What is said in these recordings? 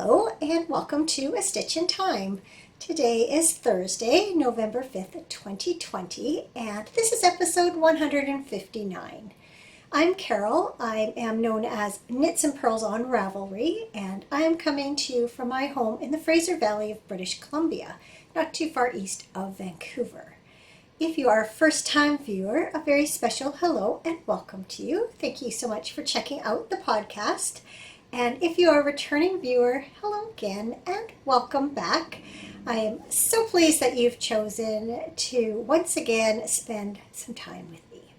Hello and welcome to A Stitch in Time. Today is Thursday, November 5th, 2020, and this is episode 159. I'm Carol. I am known as Knits and Pearls on Ravelry, and I am coming to you from my home in the Fraser Valley of British Columbia, not too far east of Vancouver. If you are a first-time viewer, a very special hello and welcome to you. Thank you so much for checking out the podcast. And if you are a returning viewer, hello again and welcome back. I am so pleased that you've chosen to once again spend some time with me.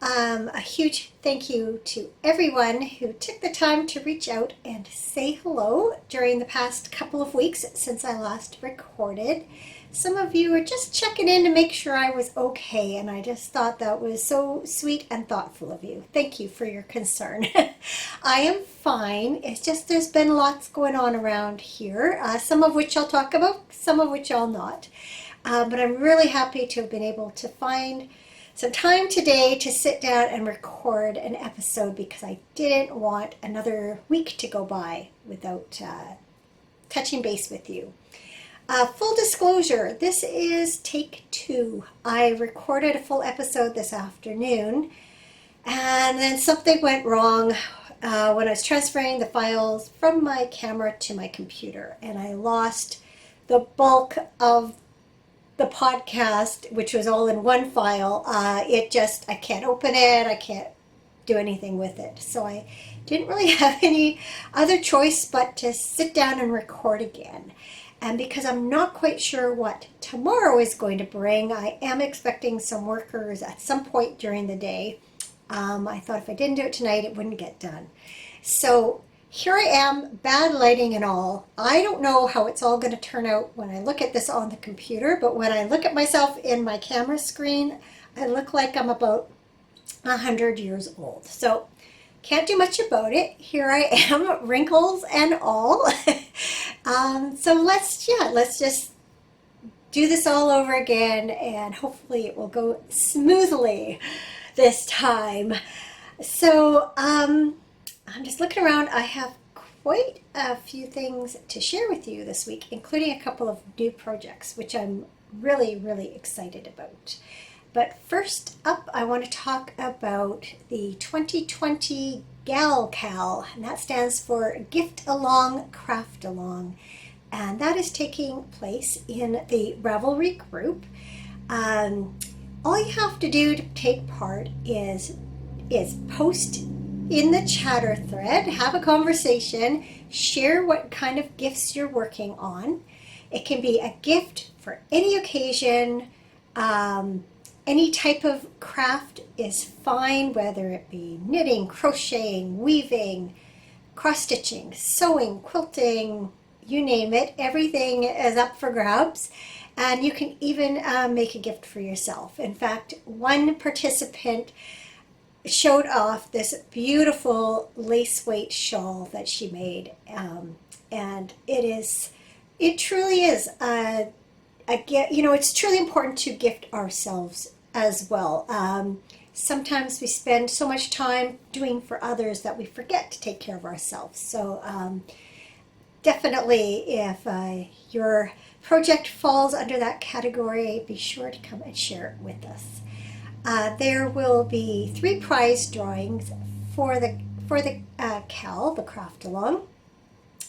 A huge thank you to everyone who took the time to reach out and say hello during the past couple of weeks since I last recorded. Some of you are just checking in to make sure I was okay, and I just thought that was so sweet and thoughtful of you. Thank you for your concern. I am fine. It's just there's been lots going on around here, some of which I'll talk about, some of which I'll not. But I'm really happy to have been able to find some time today to sit down and record an episode because I didn't want another week to go by without touching base with you. Full disclosure, this is take 2. I recorded a full episode this afternoon, and then something went wrong when I was transferring the files from my camera to my computer, and I lost the bulk of the podcast, which was all in one file. I can't open it, I can't do anything with it. So I didn't really have any other choice but to sit down and record again. And because I'm not quite sure what tomorrow is going to bring, I am expecting some workers at some point during the day. I thought if I didn't do it tonight, it wouldn't get done. So here I am, bad lighting and all. I don't know how it's all going to turn out when I look at this on the computer, but when I look at myself in my camera screen, I look like I'm about 100 years old. So can't do much about it. Here I am, wrinkles and all. So let's just do this all over again, and hopefully it will go smoothly this time. So I'm just looking around. I have quite a few things to share with you this week, including a couple of new projects, which I'm really, really excited about. But first up, I want to talk about the 2020 GALCAL, and that stands for Gift Along, Craft Along. And that is taking place in the Ravelry group. All you have to do to take part is post in the chatter thread, have a conversation, share what kind of gifts you're working on. It can be a gift for any occasion. Any type of craft is fine, whether it be knitting, crocheting, weaving, cross-stitching, sewing, quilting, you name it. Everything is up for grabs, and you can even make a gift for yourself. In fact, one participant showed off this beautiful lace weight shawl that she made, and it truly is it's truly important to gift ourselves as well. Sometimes we spend so much time doing for others that we forget to take care of ourselves. So definitely, if your project falls under that category, be sure to come and share it with us. There will be 3 prize drawings for the CAL, the Craft Along.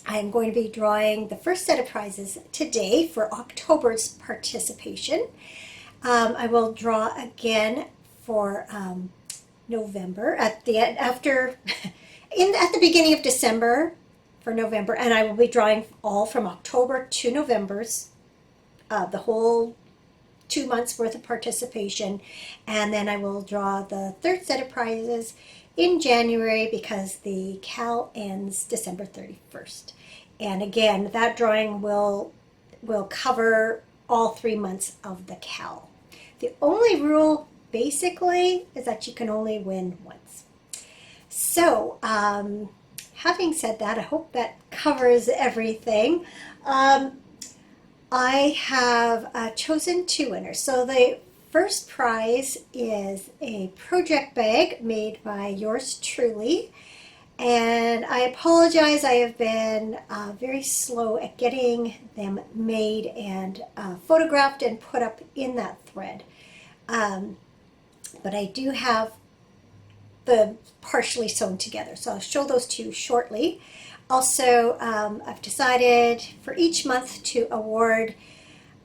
I'm going to be drawing the first set of prizes today for October's participation. I will draw again for November at the beginning of December for November, and I will be drawing all from October to November's, the whole 2 months worth of participation, and then I will draw the third set of prizes in January because the CAL ends December 31st. And again, that drawing will cover all 3 months of the CAL. The only rule basically is that you can only win once. So having said that, I hope that covers everything. I have chosen 2 winners. So the first prize is a project bag made by yours truly, And I apologize, I have been very slow at getting them made and photographed and put up in that thread. But I do have the partially sewn together, so I'll show those to you shortly. Also, I've decided for each month to award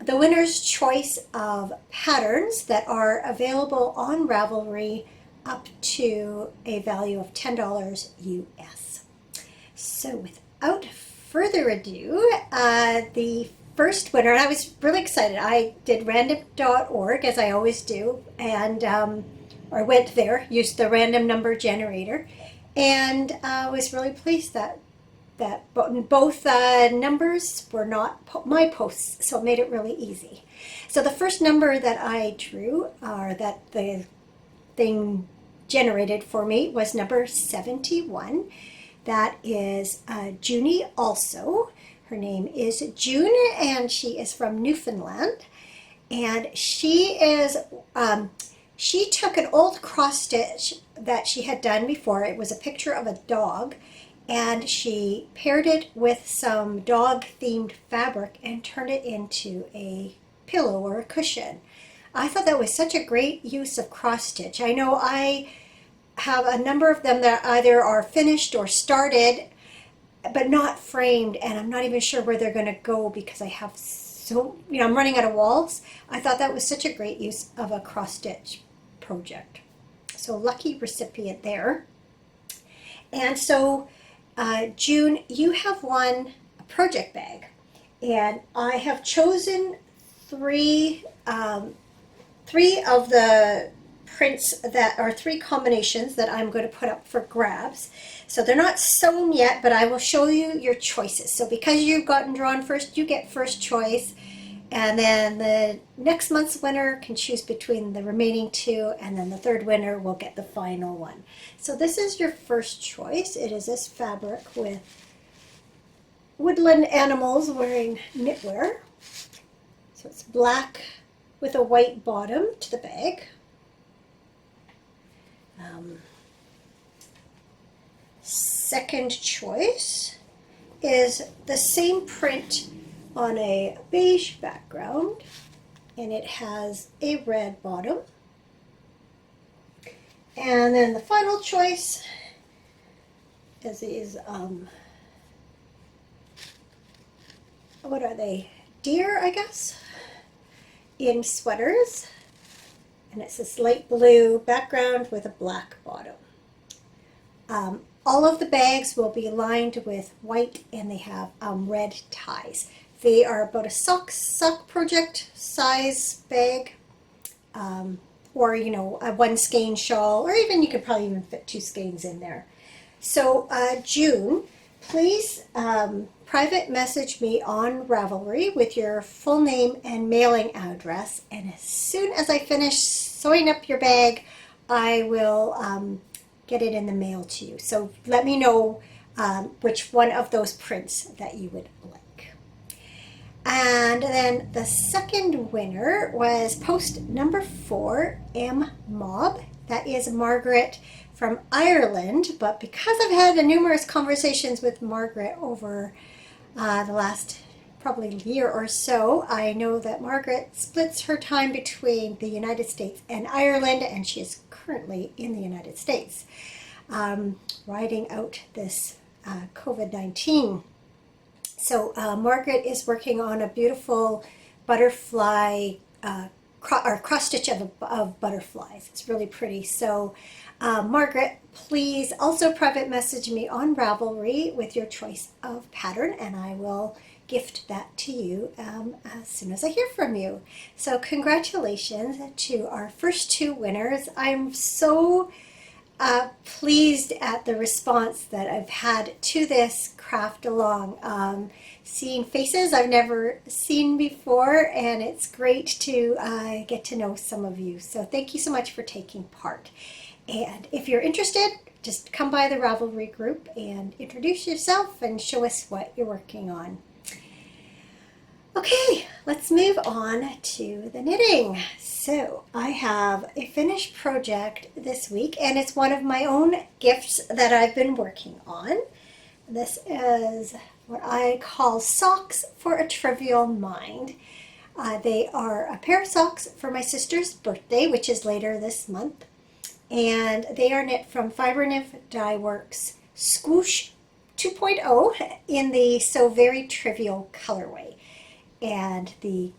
the winner's choice of patterns that are available on Ravelry up to a value of $10 US. So without further ado, the first winner, and I was really excited. I did random.org as I always do, and or went there, used the random number generator, and was really pleased that both numbers were not my posts, so it made it really easy. So the first number that I drew, or that the thing generated for me, was number 71. That is Junie also. Her name is June, and she is from Newfoundland. And she took an old cross stitch that she had done before. It was a picture of a dog, and she paired it with some dog-themed fabric and turned it into a pillow or a cushion. I thought that was such a great use of cross stitch. I know I have a number of them that either are finished or started, but not framed, and I'm not even sure where they're going to go because I have I'm running out of walls. I thought that was such a great use of a cross stitch project. So lucky recipient there. And so June, you have won a project bag, and I have chosen three of the prints that are three combinations that I'm going to put up for grabs. So they're not sewn yet, but I will show you your choices. So because you've gotten drawn first, you get first choice, and then the next month's winner can choose between the remaining two, and then the third winner will get the final one. So this is your first choice. It is this fabric with woodland animals wearing knitwear. So it's black with a white bottom to the bag. Second choice is the same print on a beige background, and it has a red bottom. And then the final choice is these, what are they? Deer, I guess, in sweaters. And it's this light blue background with a black bottom. All of the bags will be lined with white, and they have red ties. They are about a sock project size bag, or a one skein shawl, or even you could probably even fit two skeins in there. So June, please private message me on Ravelry with your full name and mailing address, and as soon as I finish sewing up your bag, I will get it in the mail to you. So let me know which one of those prints that you would like. And then the second winner was post number 4, M Mob. That is Margaret from Ireland, but because I've had numerous conversations with Margaret over the last probably year or so, I know that Margaret splits her time between the United States and Ireland, and she is currently in the United States, riding out this COVID-19. So Margaret is working on a beautiful butterfly, or cross stitch of butterflies. It's really pretty. So Margaret, please also private message me on Ravelry with your choice of pattern, and I will gift that to you as soon as I hear from you. So congratulations to our first two winners. I'm so pleased at the response that I've had to this craft along. Seeing faces I've never seen before, and it's great to get to know some of you. So thank you so much for taking part. And if you're interested, just come by the Ravelry group and introduce yourself and show us what you're working on. Okay, let's move on to the knitting. So I have a finished project this week, and it's one of my own gifts that I've been working on. This is what I call Socks for a Trivial Mind. They are a pair of socks for my sister's birthday, which is later this month, and they are knit from Fiber Nymph Dye Works Swoosh 2.0 in the So Very Trivial colorway. And the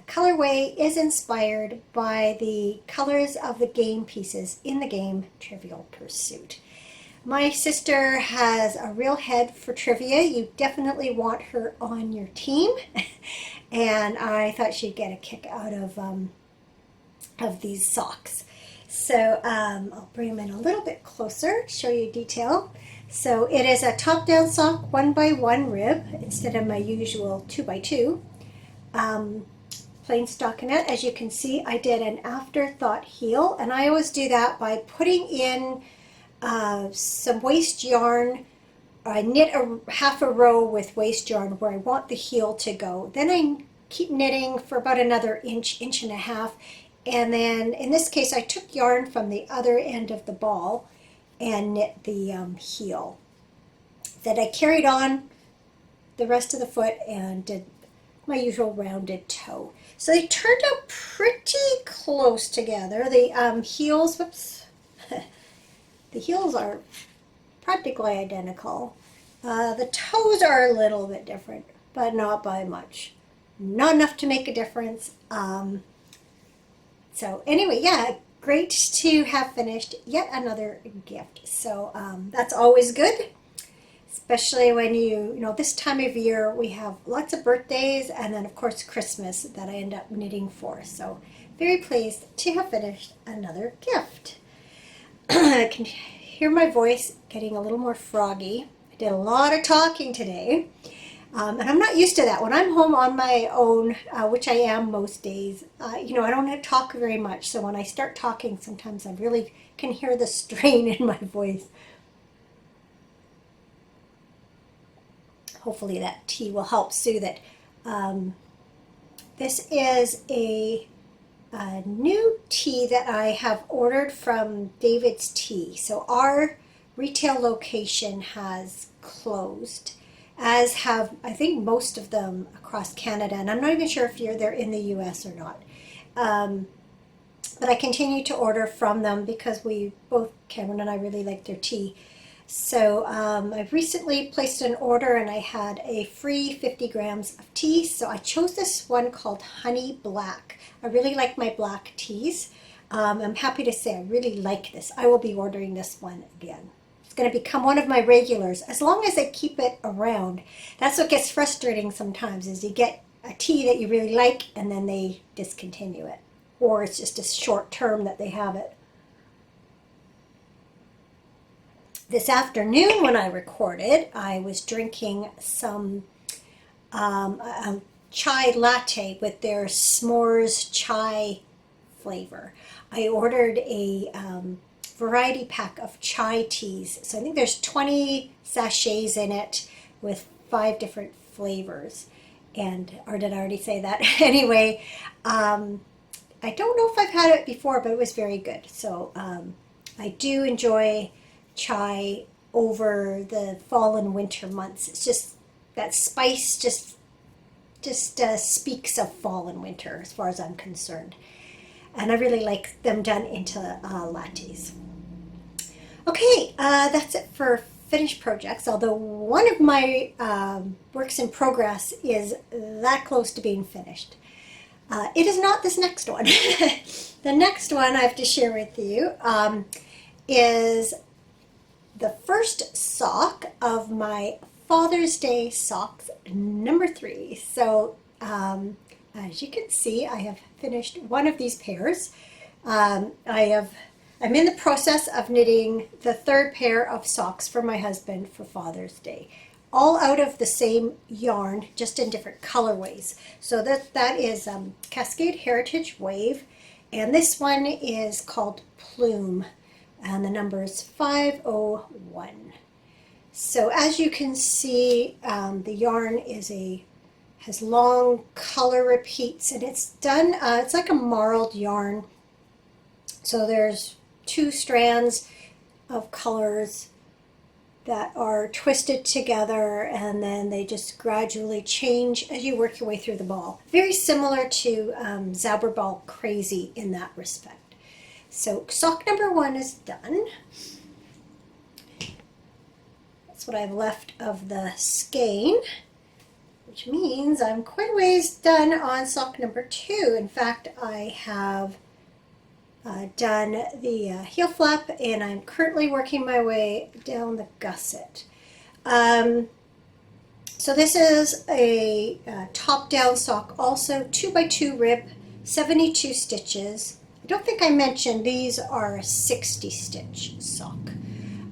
colorway is inspired by the colors of the game pieces in the game Trivial Pursuit. My sister has a real head for trivia. You definitely want her on your team. And I thought she'd get a kick out of these socks. So I'll bring them in a little bit closer, show you detail. So it is a top-down sock 1x1 rib instead of my usual 2x2. Plain stockinette. As you can see, I did an afterthought heel, and I always do that by putting in some waste yarn. I knit half a row with waste yarn where I want the heel to go. Then I keep knitting for about another inch and a half, and then in this case I took yarn from the other end of the ball and knit the heel. Then I carried on the rest of the foot and did my usual rounded toe. So they turned out pretty close together. The heels, whoops, the heels are practically identical. The toes are a little bit different, but not by much. Not enough to make a difference. So anyway, yeah, great to have finished yet another gift. So that's always good, especially when you know, this time of year we have lots of birthdays and then of course Christmas that I end up knitting for. So very pleased to have finished another gift. I can hear my voice getting a little more froggy. I did a lot of talking today. And I'm not used to that. When I'm home on my own, which I am most days, you know, I don't talk very much. So when I start talking, sometimes I really can hear the strain in my voice. Hopefully that tea will help soothe it. This is a new tea that I have ordered from David's Tea. So our retail location has closed, as have I think most of them across Canada, and I'm not even sure if they're in the US or not. But I continue to order from them because both Cameron and I really like their tea. So I've recently placed an order and I had a free 50 grams of tea. So I chose this one called Honey Black. I really like my black teas. I'm happy to say I really like this. I will be ordering this one again. It's going to become one of my regulars as long as I keep it around. That's what gets frustrating sometimes, is you get a tea that you really like and then they discontinue it. Or it's just a short term that they have it. This afternoon when I recorded, I was drinking some a chai latte with their s'mores chai flavor. I ordered a variety pack of chai teas. So I think there's 20 sachets in it with 5 different flavors. Or did I already say that? Anyway, I don't know if I've had it before, but it was very good. So I do enjoy chai over the fall and winter months. It's just that spice just speaks of fall and winter as far as I'm concerned. And I really like them done into lattes. Okay, that's it for finished projects, although one of my works in progress is that close to being finished. It is not this next one. The next one I have to share with you is the first sock of my Father's Day socks, number 3. So as you can see, I have finished one of these pairs. I'm in the process of knitting the 3rd pair of socks for my husband for Father's Day, all out of the same yarn, just in different colorways. So that is Cascade Heritage Wave, and this one is called Plume, and the number is 501. So as you can see, the yarn has long color repeats, and it's done, it's like a marled yarn. So there's 2 strands of colors that are twisted together, and then they just gradually change as you work your way through the ball. Very similar to Zauberball Crazy in that respect. So sock number 1 is done. That's what I've left of the skein, which means I'm quite a ways done on sock number 2. In fact, I have done the heel flap, and I'm currently working my way down the gusset. So this is a top-down sock, also 2x2 rib, 72 stitches. I don't think I mentioned these are a 60 stitch sock.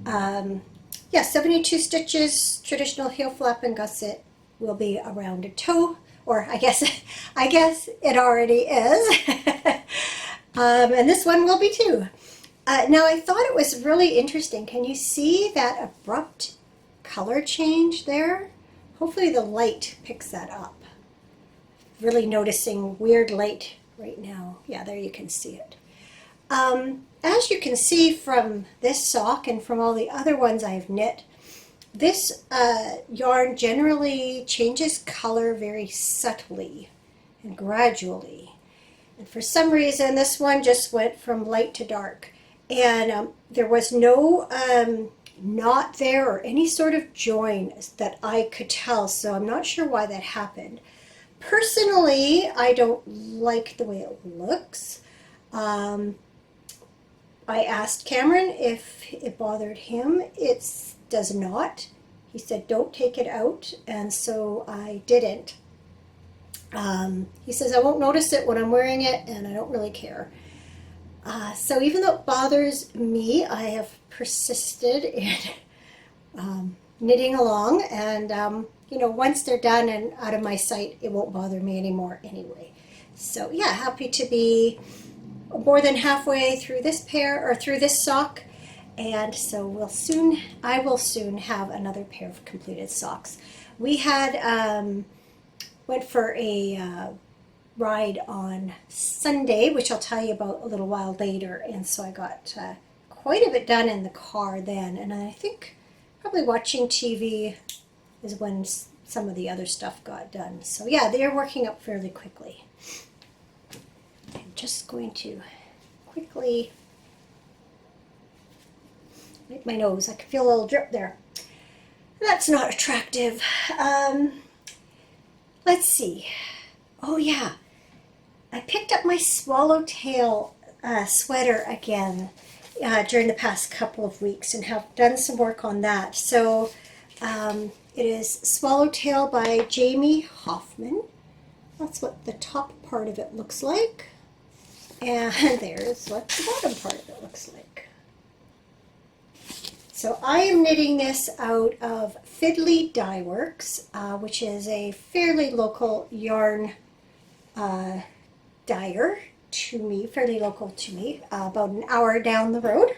Yeah, 72 stitches, traditional heel flap and gusset will be a rounded toe, or I guess it already is. And this one will be too. Now I thought it was really interesting. Can you see that abrupt color change there? Hopefully the light picks that up. Really noticing weird light right now. Yeah, there you can see it. As you can see from this sock and from all the other ones I've knit, this yarn generally changes color very subtly and gradually. And for some reason, this one just went from light to dark. And there was no knot there or any sort of join that I could tell, so I'm not sure why that happened. Personally, I don't like the way it looks. I asked Cameron if it bothered him. It does not. He said, don't take it out, and so I didn't. He says, I won't notice it when I'm wearing it, and I don't really care. So even though it bothers me, I have persisted in knitting along, and you know, once they're done and out of my sight, it won't bother me anymore anyway. So yeah, happy to be more than halfway through this pair, or through this sock, and so I will soon have another pair of completed socks. We had went for a ride on Sunday, which I'll tell you about a little while later, and so I got quite a bit done in the car then, and I think probably watching TV is when some of the other stuff got done. So yeah, they're working up fairly quickly. I'm just going to quickly wipe my nose. I can feel a little drip there. That's not attractive. Let's see. Oh yeah, I picked up my swallowtail sweater again during the past couple of weeks and have done some work on that. So it is Swallowtail by Jamie Hoffman. That's what the top part of it looks like. And there's what the bottom part of it looks like. So I am knitting this out of Fiddly Dye Works, which is a fairly local yarn dyer to me, fairly local to me, about an hour down the road.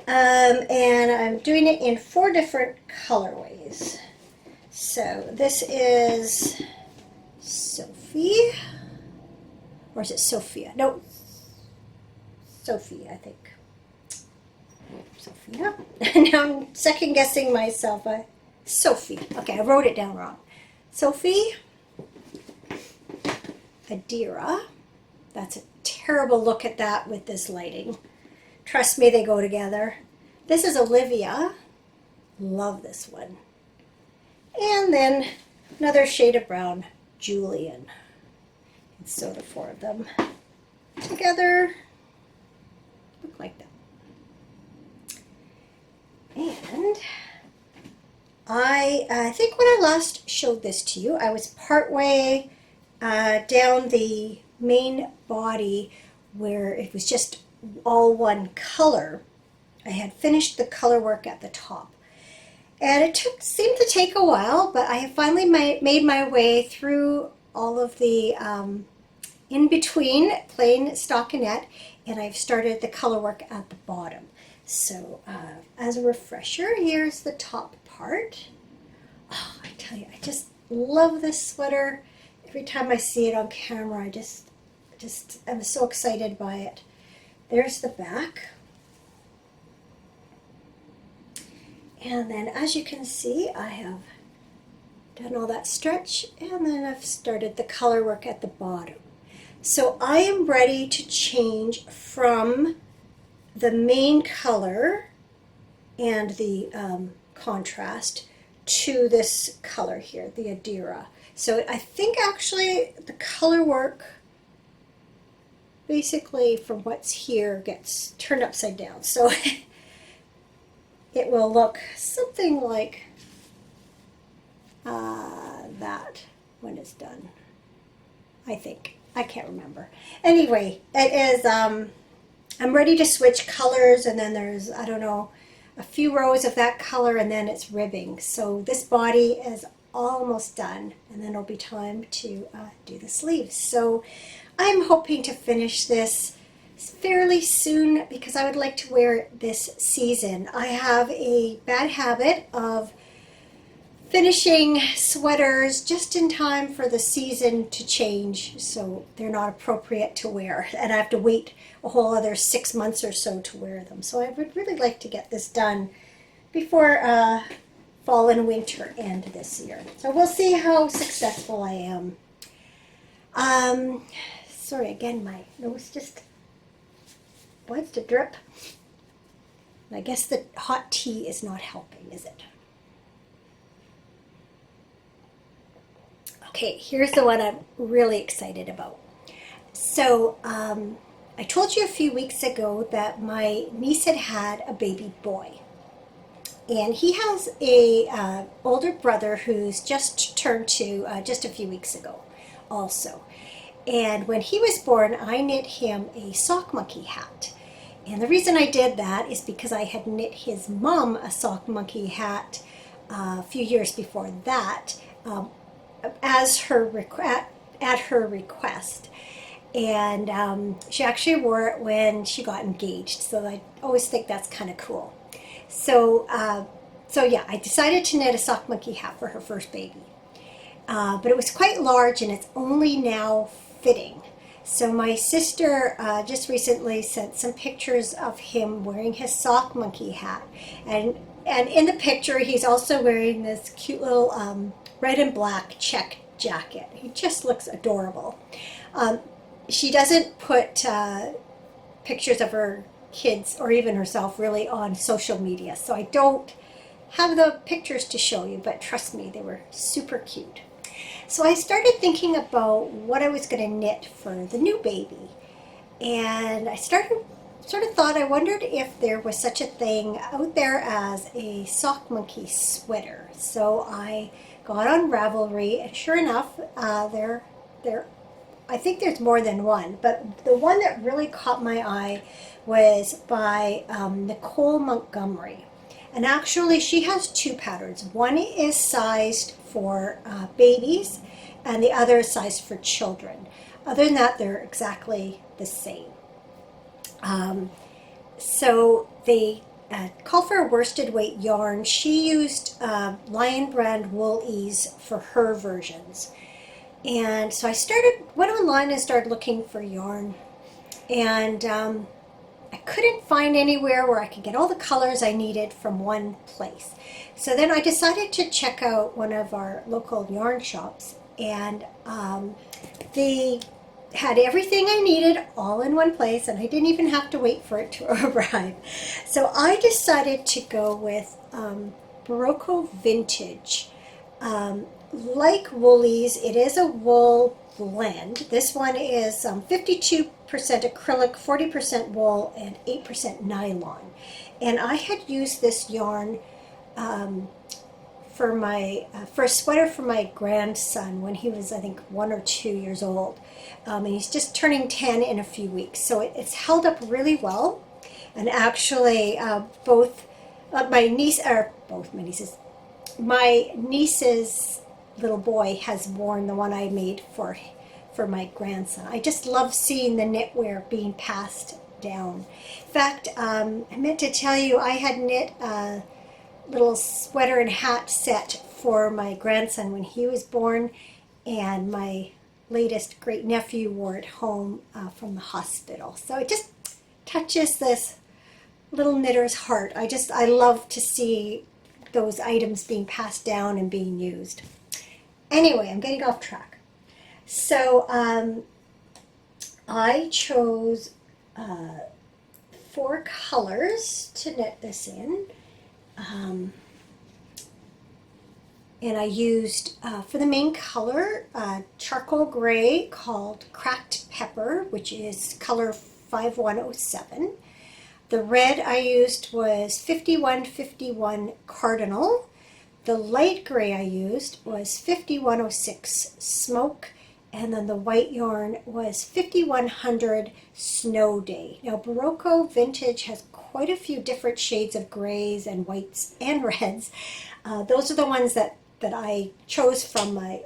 And I'm doing it in 4 different colorways. So this is Sophie, or is it Sophia? No, Sophie, I think. Sophia. Now I'm second guessing myself. Sophie. Okay, I wrote it down wrong. Sophie. Adira. That's a terrible look at that with this lighting. Trust me, they go together. This is Olivia. Love this one. And then another shade of brown, Julian. And so the 4 of them together look like that. And I think when I last showed this to you, I was partway down the main body where it was just all one color. I had finished the color work at the top. And it seemed to take a while, but I have finally made my way through all of the in-between plain stockinette, and I've started the color work at the bottom. So as a refresher, here's the top part. Oh, I tell you, love this sweater. Every time I see it on camera, I'm so excited by it. There's the back. And then as you can see, I have done all that stretch, and then I've started the color work at the bottom. So I am ready to change from the main color and the contrast to this color here, the Adira. So I think actually the color work basically from what's here gets turned upside down. So it will look something like that when it's done, I think. I can't remember. Anyway, it is, I'm ready to switch colors, and then there's, I don't know, a few rows of that color, and then it's ribbing. So this body is almost done, and then it'll be time to do the sleeves. So I'm hoping to finish this fairly soon because I would like to wear it this season. I have a bad habit of finishing sweaters just in time for the season to change, so they're not appropriate to wear, and I have to wait a whole other 6 months or so to wear them. So I would really like to get this done before fall and winter end this year. So we'll see how successful I am. Sorry, again, my nose just wants to drip. I guess the hot tea is not helping, is it? Okay, here's the one I'm really excited about. So I told you a few weeks ago that my niece had a baby boy. And he has a older brother who's just turned 2 just a few weeks ago also. And when he was born, I knit him a sock monkey hat. And the reason I did that is because I had knit his mom a sock monkey hat a few years before that, as at her request. And she actually wore it when she got engaged, so I always think that's kind of cool. So yeah, I decided to knit a sock monkey hat for her first baby, but it was quite large, and it's only now fitting. So my sister just recently sent some pictures of him wearing his sock monkey hat, and in the picture he's also wearing this cute little red and black check jacket. He just looks adorable. She doesn't put pictures of her kids or even herself really on social media, so I don't have the pictures to show you, but trust me, they were super cute. So I started thinking about what I was going to knit for the new baby, and I sort of thought, I wondered if there was such a thing out there as a sock monkey sweater. So I got on Ravelry, and sure enough, I think there's more than one, but the one that really caught my eye was by Nicole Montgomery. And actually, she has 2 patterns. One is sized for babies, and the other is sized for children. Other than that, they're exactly the same. So they call for a worsted weight yarn. She used Lion Brand Wool Ease for her versions. And so I went online and started looking for yarn. And I couldn't find anywhere where I could get all the colors I needed from one place. So then I decided to check out one of our local yarn shops, and they had everything I needed all in one place, and I didn't even have to wait for it to arrive. So I decided to go with Barocco Vintage. Like Woolies, it is a wool blend. This one is 52% acrylic, 40% wool, and 8% nylon. And I had used this yarn for a sweater for my grandson when he was, I think, 1 or 2 years old. And he's just turning 10 in a few weeks. So it's held up really well. And actually, both my nieces, my niece's little boy has worn the one I made for my grandson. I just love seeing the knitwear being passed down. In fact, I meant to tell you, I had knit a little sweater and hat set for my grandson when he was born, and my latest great nephew wore it home from the hospital. So it just touches this little knitter's heart. I love to see those items being passed down and being used. Anyway, I'm getting off track. So I chose 4 colors to knit this in. And I used, for the main color, charcoal gray called Cracked Pepper, which is color 5107. The red I used was 5151 Cardinal. The light gray I used was 5106 Smoke. And then the white yarn was 5100 Snow Day. Now, Barocco Vintage has quite a few different shades of grays and whites and reds. Those are the ones that I chose from my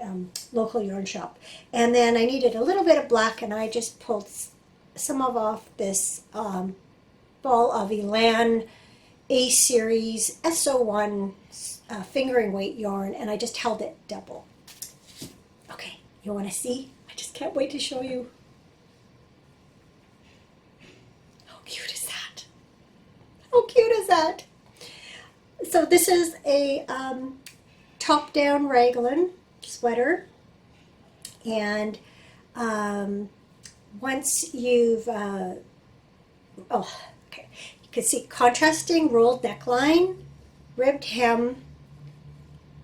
local yarn shop. And then I needed a little bit of black, and I just pulled some off this ball of Elan A-Series SO1 fingering weight yarn, and I just held it double. Okay, you want to see? I just can't wait to show you. How cute is that? How cute is that? So this is a top-down raglan sweater, and once you've you can see contrasting rolled neckline, ribbed hem,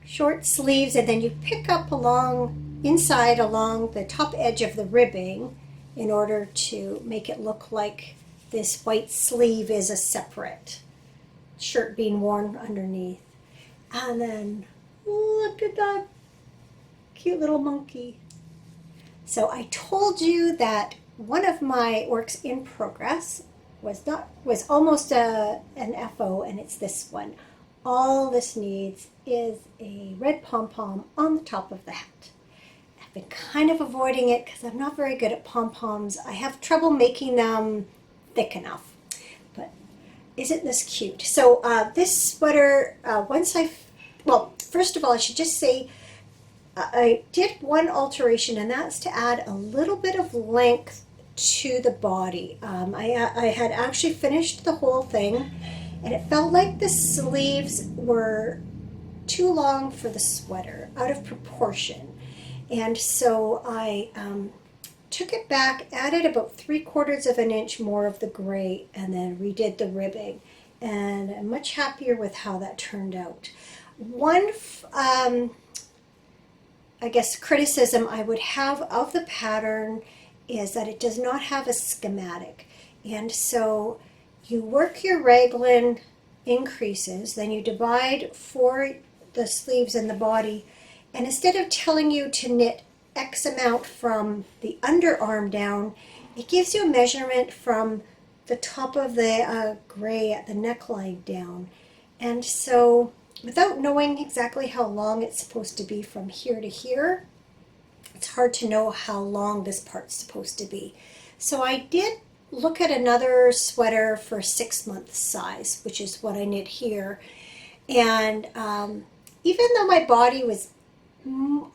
short sleeves, and then you pick up along the top edge of the ribbing in order to make it look like this white sleeve is a separate shirt being worn underneath. And then look at that cute little monkey. So I told you that one of my works in progress was almost an FO, and it's this one. All this needs is a red pom-pom on the top of the hat. I've been kind of avoiding it because I'm not very good at pom-poms. I have trouble making them thick enough. But isn't this cute? So this sweater, first of all, I should just say I did one alteration, and that's to add a little bit of length to the body. I had actually finished the whole thing, and it felt like the sleeves were too long for the sweater, out of proportion. And so I took it back, added about 3/4 of an inch more of the gray, and then redid the ribbing. And I'm much happier with how that turned out. One, I guess, criticism I would have of the pattern is that it does not have a schematic. And so you work your raglan increases, then you divide for the sleeves and the body, and instead of telling you to knit X amount from the underarm down, it gives you a measurement from the top of the gray at the neckline down. And so without knowing exactly how long it's supposed to be from here to here, it's hard to know how long this part's supposed to be. So I did look at another sweater for 6-month size, which is what I knit here. And even though my body was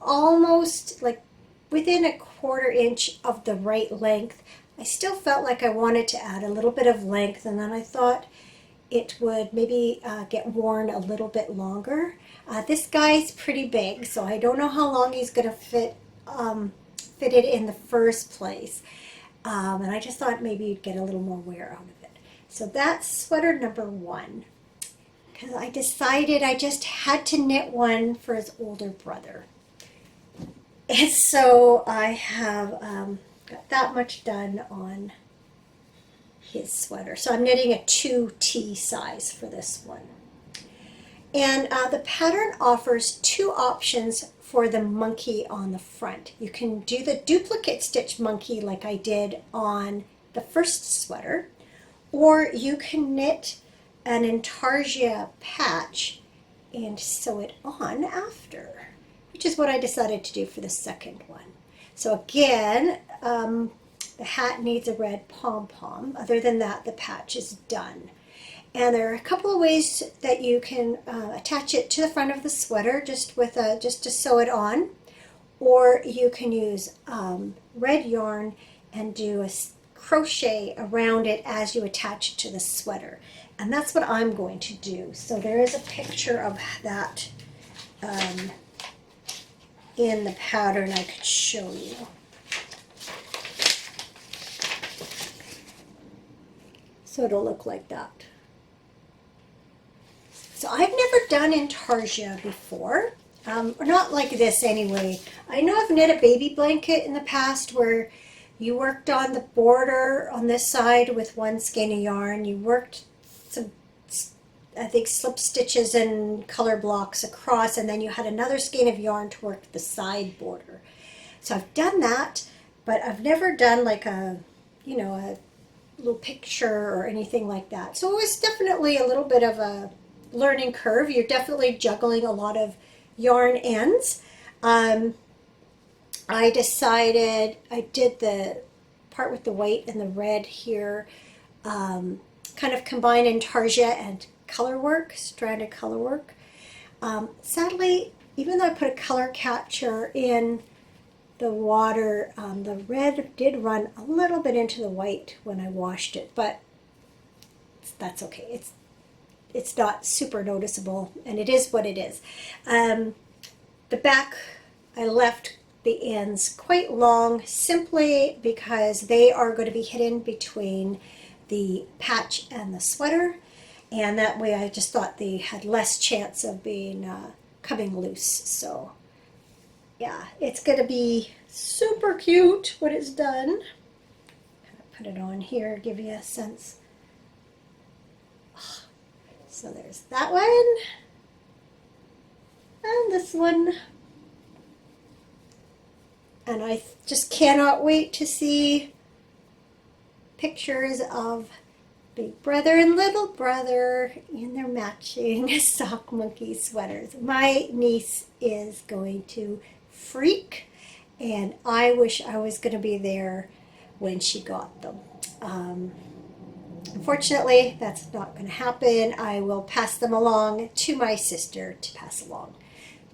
almost like within 1/4 inch of the right length, I still felt like I wanted to add a little bit of length, and then I thought it would maybe get worn a little bit longer. This guy's pretty big, so I don't know how long he's going to fit it in the first place. And I just thought maybe you'd get a little more wear out of it. So that's sweater number 1. Because I decided I just had to knit one for his older brother. And so I have got that much done on his sweater. So I'm knitting a 2T size for this one. And the pattern offers 2 options for the monkey on the front. You can do the duplicate stitch monkey like I did on the first sweater, or you can knit an intarsia patch and sew it on after, which is what I decided to do for the second one. So again, the hat needs a red pom-pom. Other than that, the patch is done. And there are a couple of ways that you can attach it to the front of the sweater just to sew it on, or you can use red yarn and do a crochet around it as you attach it to the sweater. And that's what I'm going to do. So there is a picture of that in the pattern I could show you. So it'll look like that. So I've never done intarsia before, or not like this anyway. I know I've knit a baby blanket in the past where you worked on the border on this side with one skein of yarn. You worked some, I think, slip stitches and color blocks across, and then you had another skein of yarn to work the side border. So I've done that, but I've never done like a little picture or anything like that. So it was definitely a little bit of a learning curve. You're definitely juggling a lot of yarn ends. I decided I did the part with the white and the red here, kind of combine intarsia and color work, stranded color work. Sadly, even though I put a color catcher in the water, the red did run a little bit into the white when I washed it, but that's okay. It's not super noticeable, and it is what it is. The back, I left the ends quite long simply because they are going to be hidden between the patch and the sweater, and that way I just thought they had less chance of being coming loose. So yeah, it's going to be super cute when it's done. Put it on here, give you a sense. So there's that one, and this one, and I just cannot wait to see pictures of Big Brother and Little Brother in their matching sock monkey sweaters. My niece is going to freak, and I wish I was going to be there when she got them. Unfortunately, that's not going to happen. I will pass them along to my sister to pass along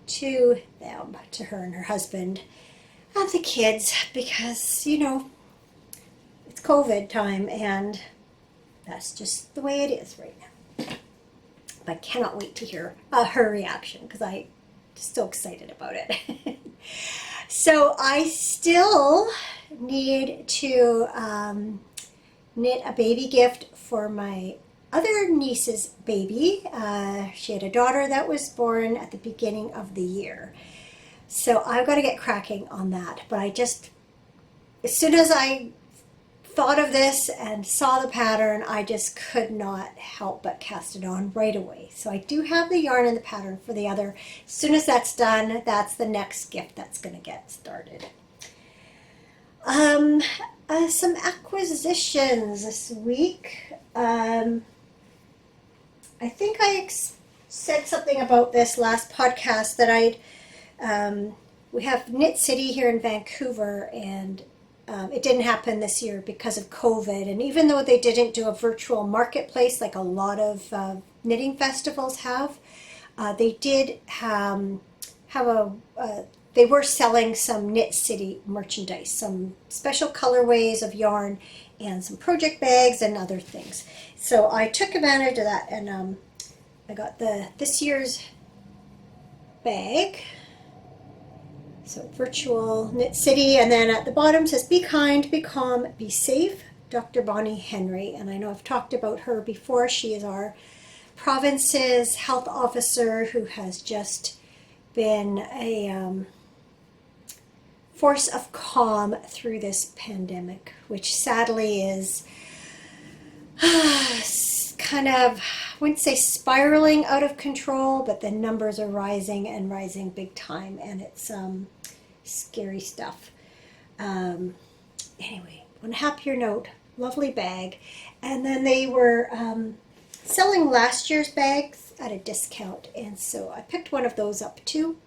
to them, to her and her husband and the kids, because, it's COVID time and that's just the way it is right now. But I cannot wait to hear her reaction because I'm just so excited about it. So I still need to knit a baby gift for my other niece's baby. She had a daughter that was born at the beginning of the year. So I've got to get cracking on that. But as soon as I thought of this and saw the pattern, I just could not help but cast it on right away. So I do have the yarn and the pattern for the other. As soon as that's done, that's the next gift that's going to get started. Some acquisitions this week. I think I said something about this last podcast that we have Knit City here in Vancouver, and it didn't happen this year because of COVID. And even though they didn't do a virtual marketplace like a lot of knitting festivals have, they did they were selling some Knit City merchandise, some special colorways of yarn and some project bags and other things. So I took advantage of that, and I got this year's bag. So virtual Knit City, and then at the bottom says, "Be kind, be calm, be safe, Dr. Bonnie Henry." And I know I've talked about her before. She is our province's health officer who has just been a force of calm through this pandemic, which sadly is kind of, I wouldn't say spiraling out of control, but the numbers are rising and rising big time, and it's scary stuff. Anyway, on a happier note, lovely bag. And then they were selling last year's bags at a discount, and so I picked one of those up too.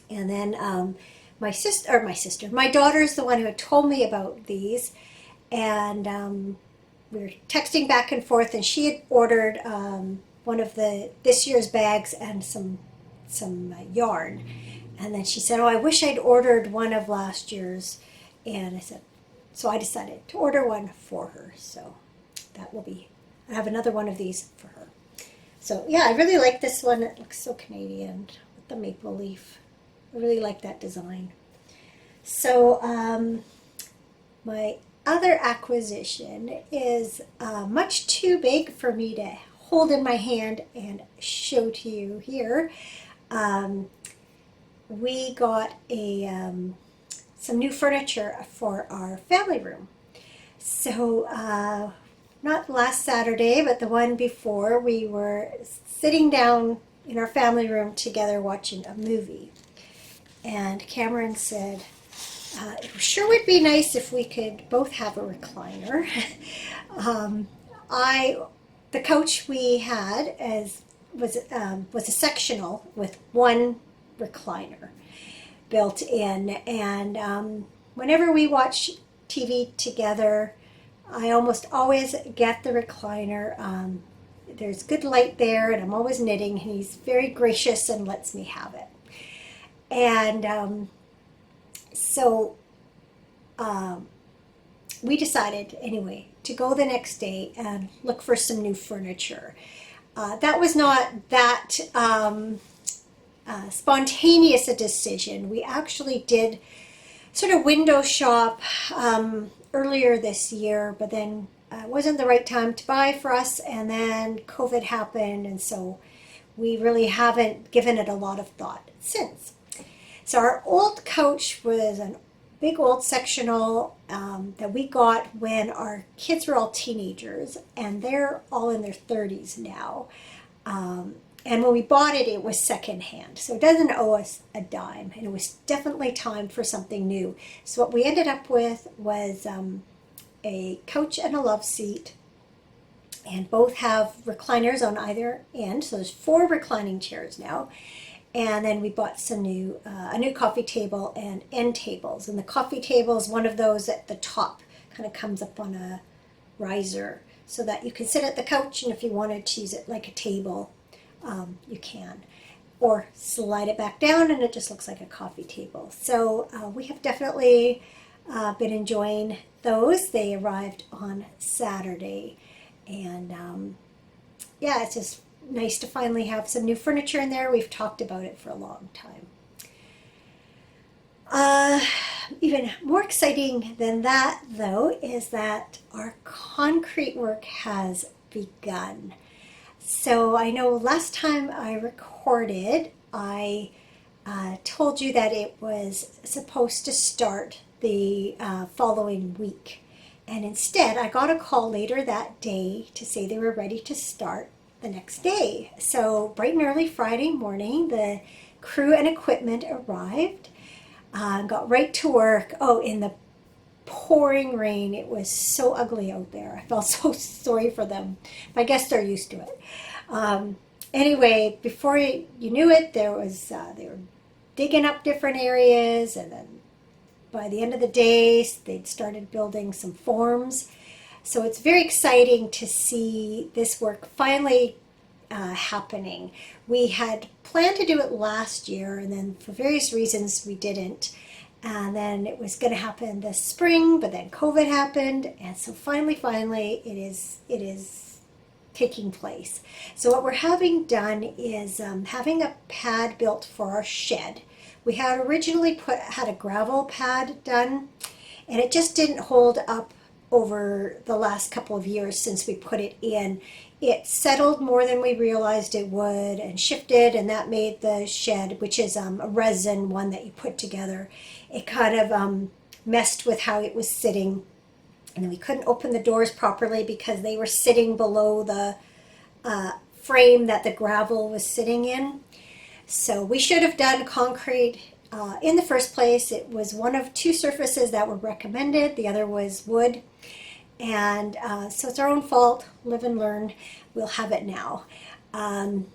And then my daughter is the one who had told me about these, and we were texting back and forth, and she had ordered one of this year's bags and some yarn. And then she said, "Oh, I wish I'd ordered one of last year's." And I said, so I decided to order one for her. So that will be, I have another one of these for her. So yeah, I really like this one. It looks so Canadian with the maple leaf. I really like that design. So my other acquisition is much too big for me to hold in my hand and show to you here. We got some new furniture for our family room. So not last Saturday, but the one before, we were sitting down in our family room together watching a movie. And Cameron said, it sure would be nice if we could both have a recliner. The couch we had was a sectional with one recliner built in, and whenever we watch TV together, I almost always get the recliner. There's good light there, and I'm always knitting, and he's very gracious and lets me have it. And so we decided anyway to go the next day and look for some new furniture. That was not that spontaneous a decision. We actually did sort of window shop earlier this year, but then it wasn't the right time to buy for us, and then COVID happened, and so we really haven't given it a lot of thought since. So our old couch was a big old sectional that we got when our kids were all teenagers, and they're all in their 30s now. And when we bought it, it was secondhand, so it doesn't owe us a dime, and it was definitely time for something new. So what we ended up with was a couch and a love seat, and both have recliners on either end, so there's 4 reclining chairs now. And then we bought some a new coffee table and end tables, and the coffee table is one of those at the top, kind of comes up on a riser, so that you can sit at the couch, and if you wanted to use it like a table, you can, or slide it back down and it just looks like a coffee table. So we have definitely been enjoying those. They arrived on Saturday, and yeah, it's just nice to finally have some new furniture in there. We've talked about it for a long time. Even more exciting than that, though, is that our concrete work has begun. So I know last time I recorded, I told you that it was supposed to start the following week. And instead, I got a call later that day to say they were ready to start the next day. So bright and early Friday morning, the crew and equipment arrived, got right to work. Oh, in the pouring rain. It was so ugly out there. I felt so sorry for them. I guess they're used to it. Anyway, before you knew it, they were digging up different areas, and then by the end of the day, they'd started building some forms. So it's very exciting to see this work finally happening. We had planned to do it last year, and then for various reasons we didn't. And then it was going to happen this spring, but then COVID happened, and so finally, it is taking place. So what we're having done is having a pad built for our shed. We had originally had a gravel pad done, and it just didn't hold up over the last couple of years since we put it in. It settled more than we realized it would and shifted, and that made the shed, which is a resin one that you put together, it kind of messed with how it was sitting. And then we couldn't open the doors properly because they were sitting below the frame that the gravel was sitting in. So we should have done concrete in the first place. It was one of 2 surfaces that were recommended. The other was wood. And so it's our own fault. Live and learn. We'll have it now. And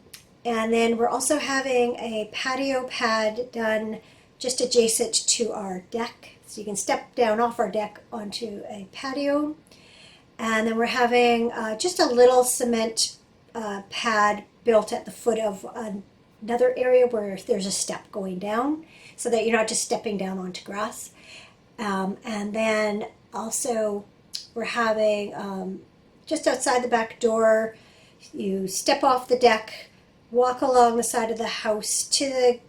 then we're also having a patio pad done just adjacent to our deck. So you can step down off our deck onto a patio. And then we're having just a little cement pad built at the foot of another area where there's a step going down so that you're not just stepping down onto grass. And then also we're having just outside the back door, you step off the deck, walk along the side of the house to the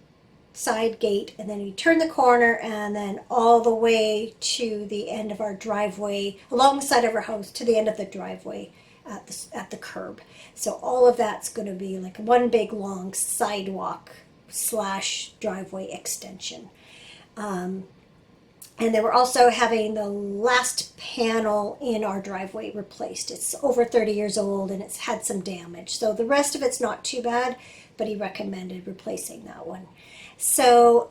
side gate, and then you turn the corner and then all the way to the end of our driveway, along the side of our house to the end of the driveway at the curb. So all of that's going to be like one big long sidewalk / driveway extension. And then we're also having the last panel in our driveway replaced. It's over 30 years old and it's had some damage. So the rest of it's not too bad, but he recommended replacing that one. So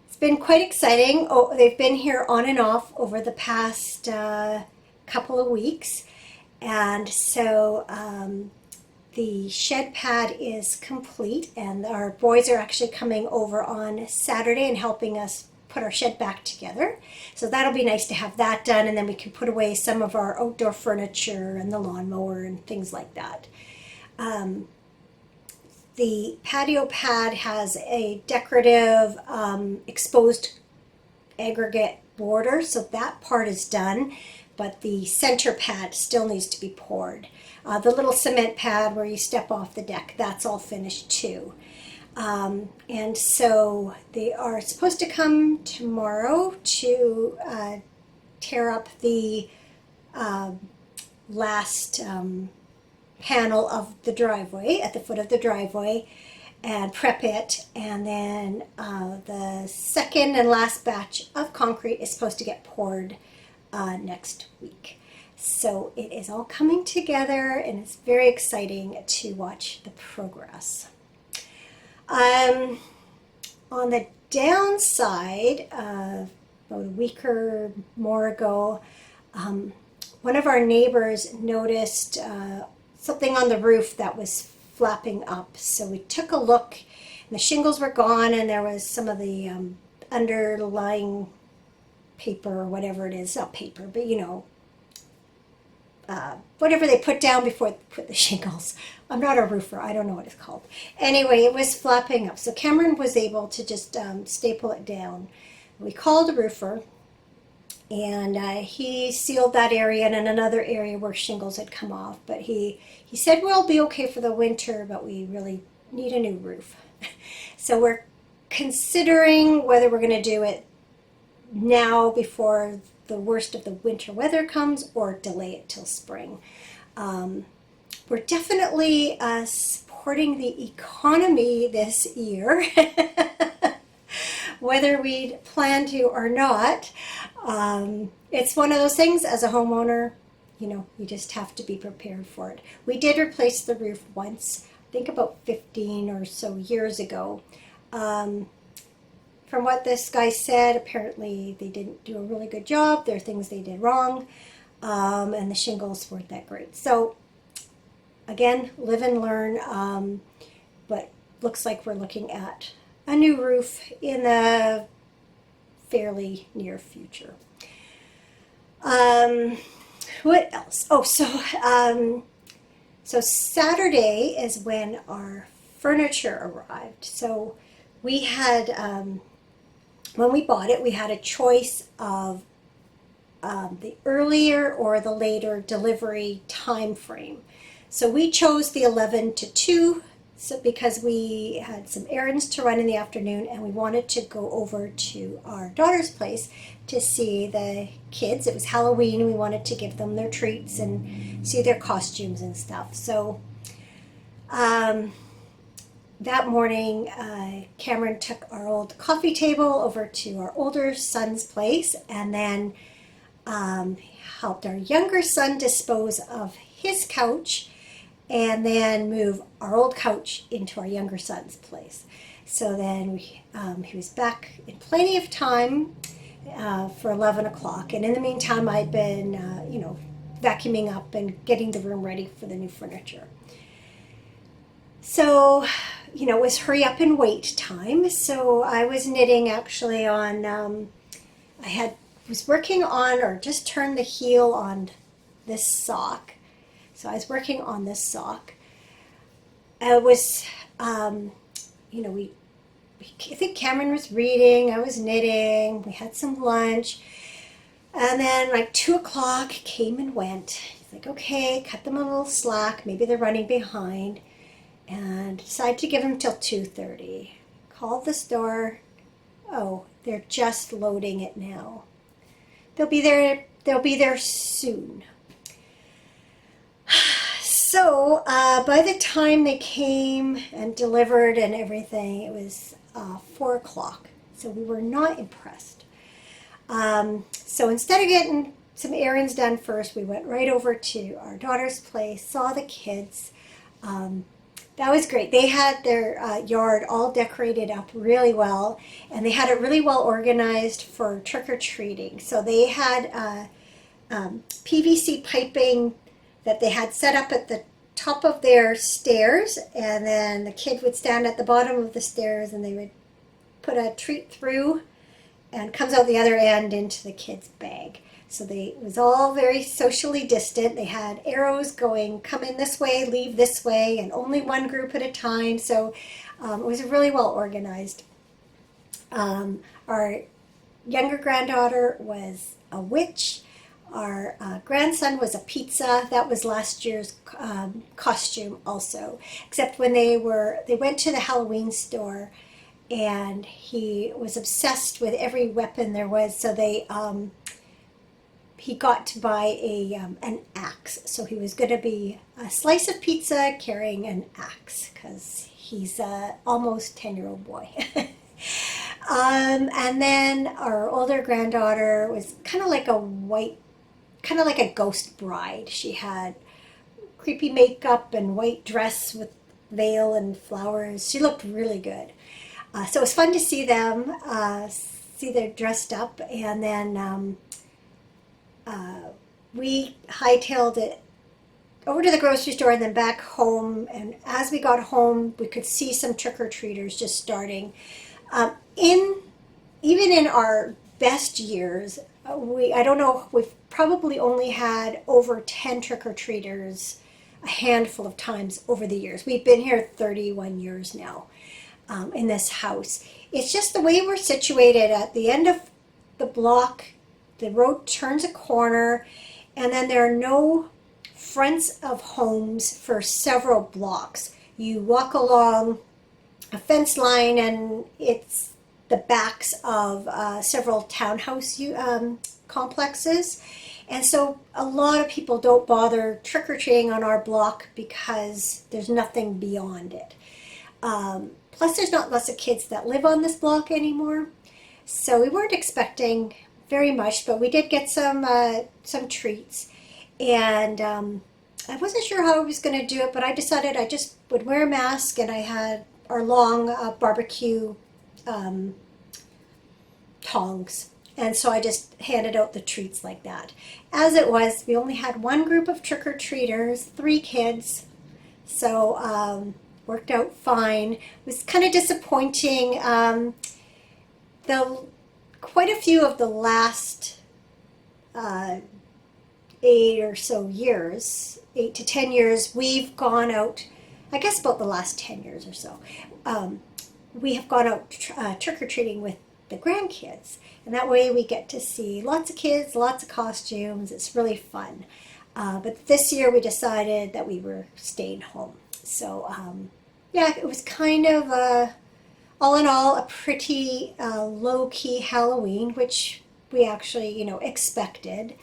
it's been quite exciting. Oh, they've been here on and off over the past couple of weeks. And so the shed pad is complete, and our boys are actually coming over on Saturday and helping us put our shed back together. So that'll be nice to have that done, and then we can put away some of our outdoor furniture and the lawnmower and things like that. The patio pad has a decorative exposed aggregate border, so that part is done, but the center pad still needs to be poured. The little cement pad where you step off the deck, that's all finished too. And so they are supposed to come tomorrow to tear up the last panel of the driveway, at the foot of the driveway, and prep it. And then the second and last batch of concrete is supposed to get poured next week. So it is all coming together, and it's very exciting to watch the progress. On the downside, about a week or more ago, one of our neighbors noticed something on the roof that was flapping up. So we took a look, and the shingles were gone, and there was some of the underlying paper or whatever it is, not paper, but whatever they put down before they put the shingles. I'm not a roofer, I don't know what it's called. Anyway, it was flapping up. So Cameron was able to just staple it down. We called a roofer, and he sealed that area and in another area where shingles had come off. But he said, we'll be okay for the winter, but we really need a new roof. So we're considering whether we're going to do it now before the worst of the winter weather comes, or delay it till spring. We're definitely supporting the economy this year, whether we plan to or not. It's one of those things, as a homeowner, you just have to be prepared for it. We did replace the roof once, I think about 15 or so years ago. From what this guy said, apparently they didn't do a really good job. There are things they did wrong, and the shingles weren't that great. So again, live and learn, but looks like we're looking at a new roof in the fairly near future. What else? Oh, so Saturday is when our furniture arrived. So we had, when we bought it, we had a choice of the earlier or the later delivery time frame. So we chose the 11 to 2 because we had some errands to run in the afternoon, and we wanted to go over to our daughter's place to see the kids. It was Halloween. We wanted to give them their treats and see their costumes and stuff. So that morning, Cameron took our old coffee table over to our older son's place, and then helped our younger son dispose of his couch, and then move our old couch into our younger son's place. So then he was back in plenty of time for 11 o'clock. And in the meantime, I'd been, vacuuming up and getting the room ready for the new furniture. So, it was hurry up and wait time. So I was knitting actually on, was working on, or just turned the heel on this sock. So I was working on this sock. I was, I think Cameron was reading, I was knitting, we had some lunch. And then like 2 o'clock came and went. He's like, okay, cut them a little slack. Maybe they're running behind. And decided to give them till 2:30. Called the store. Oh, they're just loading it now. They'll be there soon. So by the time they came and delivered and everything, it was 4 o'clock. So we were not impressed. So instead of getting some errands done first, we went right over to our daughter's place, saw the kids. That was great. They had their yard all decorated up really well, and they had it really well organized for trick-or-treating. So they had PVC piping that they had set up at the top of their stairs, and then the kid would stand at the bottom of the stairs and they would put a treat through and comes out the other end into the kid's bag. So it was all very socially distant. They had arrows going, come in this way, leave this way, and only one group at a time. So it was really well organized. Our younger granddaughter was a witch. Our grandson was a pizza. That was last year's costume also. Except when they went to the Halloween store, and he was obsessed with every weapon there was. So he got to buy an axe. So he was going to be a slice of pizza carrying an axe because he's a almost 10-year-old boy. And then our older granddaughter was kind of like a ghost bride. She had creepy makeup and white dress with veil and flowers. She looked really good. So it was fun to see them, see they're dressed up. And then we hightailed it over to the grocery store and then back home. And as we got home, we could see some trick-or-treaters just starting. Even in our best years, I don't know, we've probably only had over 10 trick-or-treaters a handful of times over the years. We've been here 31 years now in this house. It's just the way we're situated at the end of the block. The road turns a corner, and then there are no fronts of homes for several blocks. You walk along a fence line, and it's the backs of several townhouse complexes. And so a lot of people don't bother trick-or-treating on our block because there's nothing beyond it. Plus, there's not lots of kids that live on this block anymore. So we weren't expecting very much, but we did get some treats. And I wasn't sure how I was going to do it, but I decided I just would wear a mask, and I had our long barbecue tongs. And so I just handed out the treats like that. As it was, we only had one group of trick-or-treaters, 3 kids. So worked out fine. It was kind of disappointing. Quite a few of the last 8 or so years, 8 to 10 years, we've gone out, I guess about the last 10 years or so, we have gone out trick-or-treating with the grandkids. And that way we get to see lots of kids, lots of costumes. It's really fun. But this year we decided that we were staying home. So, it was kind of, all in all, a pretty low-key Halloween, which we actually, expected.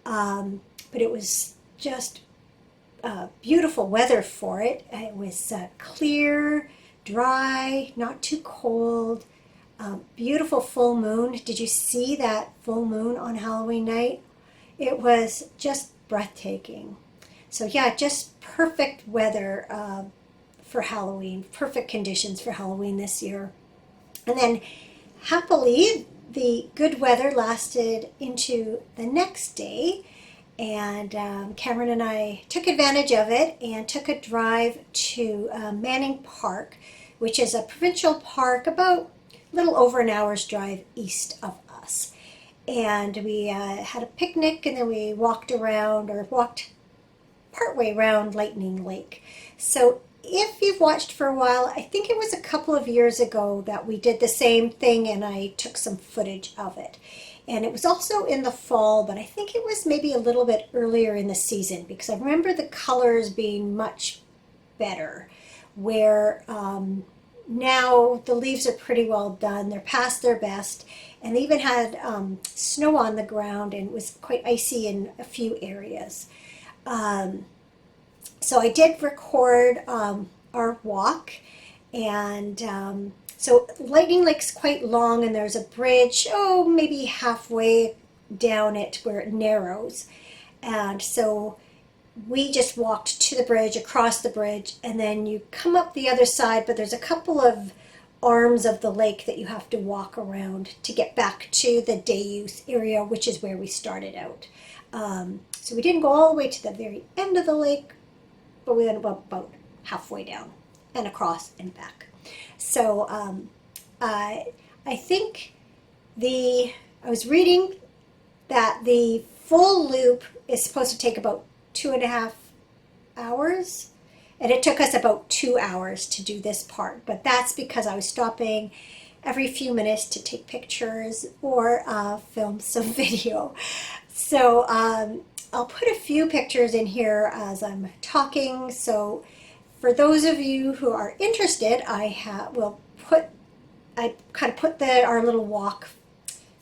But it was just beautiful weather for it. It was clear, dry, not too cold. Beautiful full moon. Did you see that full moon on Halloween night? It was just breathtaking. So just perfect weather for Halloween. Perfect conditions for Halloween this year. And then happily, the good weather lasted into the next day. And Cameron and I took advantage of it and took a drive to Manning Park, which is a provincial park about a little over an hour's drive east of us. and we had a picnic, and then we walked around, or walked partway around Lightning Lake. So if you've watched for a while, I think it was a couple of years ago that we did the same thing, and I took some footage of it. And it was also in the fall, but I think it was maybe a little bit earlier in the season, because I remember the colors being much better. Where now the leaves are pretty well done, they're past their best, and they even had snow on the ground, and it was quite icy in a few areas. Um, so I did record our walk, and so Lightning Lake's quite long, and there's a bridge, oh, maybe halfway down it where it narrows. And so we just walked to the bridge, across the bridge, and then you come up the other side, but there's a couple of arms of the lake that you have to walk around to get back to the day use area, which is where we started out. So we didn't go all the way to the very end of the lake, but we went about halfway down and across and back. So I think I was reading that the full loop is supposed to take about 2.5 hours, and it took us about 2 hours to do this part, but that's because I was stopping every few minutes to take pictures or film some video. So I'll put a few pictures in here as I'm talking. So for those of you who are interested, I kind of put our little walk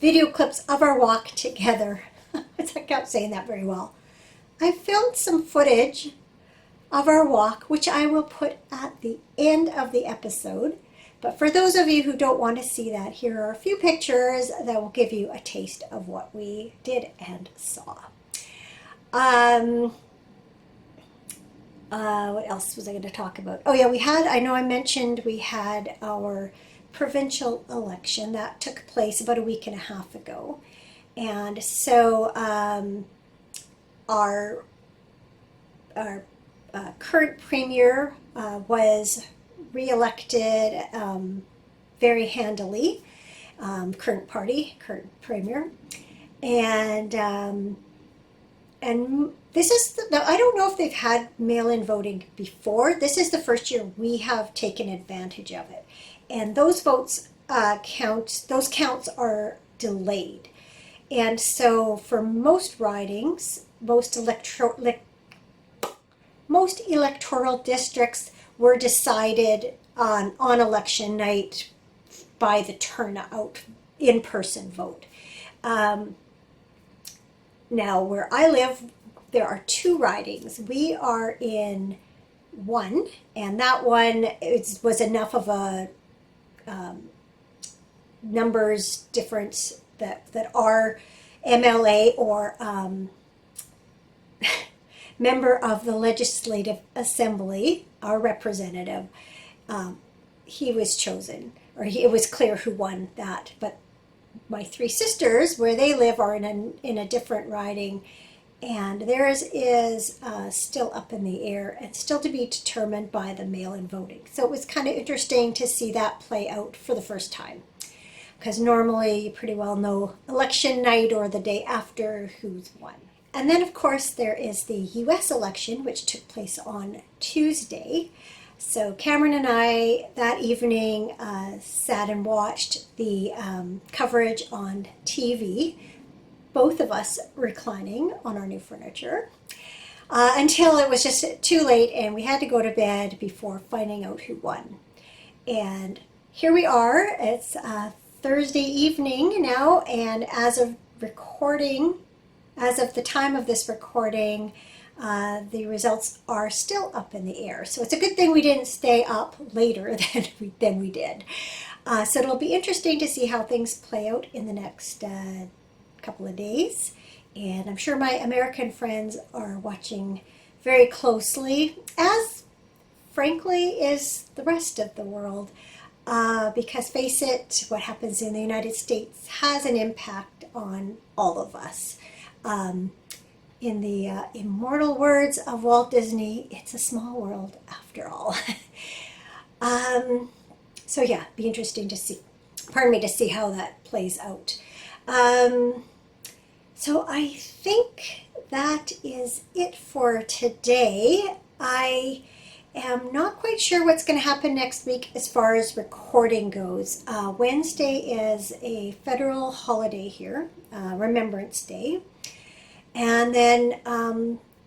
video clips of our walk together. I kept saying that very well. I filmed some footage of our walk, which I will put at the end of the episode. But for those of you who don't want to see that, here are a few pictures that will give you a taste of what we did and saw. What else was I going to talk about? Oh yeah, I know I mentioned we had our provincial election that took place about a week and a half ago. And so our current premier was reelected very handily. Current premier, and this is now I don't know if they've had mail-in voting before. This is the first year we have taken advantage of it, and those votes those counts are delayed. And so for most ridings, most electoral districts were decided on election night by the turnout, in-person vote. Now, where I live, there are 2 ridings. We are in one, and that one was enough of a numbers difference that our MLA or member of the Legislative Assembly, our representative, he was chosen, or it was clear who won that. But my 3 sisters, where they live, are in a different riding, and theirs is still up in the air and still to be determined by the mail-in voting. So it was kind of interesting to see that play out for the first time, because normally you pretty well know election night or the day after who's won. And then, of course, there is the U.S. election, which took place on Tuesday. So Cameron and I that evening sat and watched the coverage on TV, both of us reclining on our new furniture, until it was just too late and we had to go to bed before finding out who won. And here we are. It's Thursday evening now, and as of the time of this recording, the results are still up in the air. So it's a good thing we didn't stay up later than we did. So it'll be interesting to see how things play out in the next couple of days. And I'm sure my American friends are watching very closely, as frankly is the rest of the world. Because face it, what happens in the United States has an impact on all of us. In the immortal words of Walt Disney, it's a small world after all. So yeah, be interesting to see how that plays out. So I think that is it for today. I am not quite sure what's going to happen next week as far as recording goes. Wednesday is a federal holiday here, Remembrance Day. And then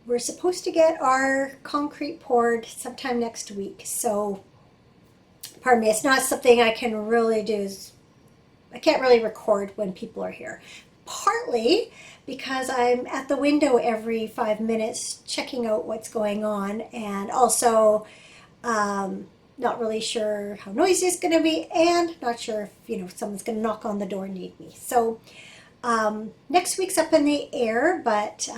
we're supposed to get our concrete poured sometime next week. So, pardon me, it's not something I can really do. I can't really record when people are here. Partly because I'm at the window every 5 minutes checking out what's going on, and also not really sure how noisy it's going to be, and not sure if someone's going to knock on the door and need me. So next week's up in the air, but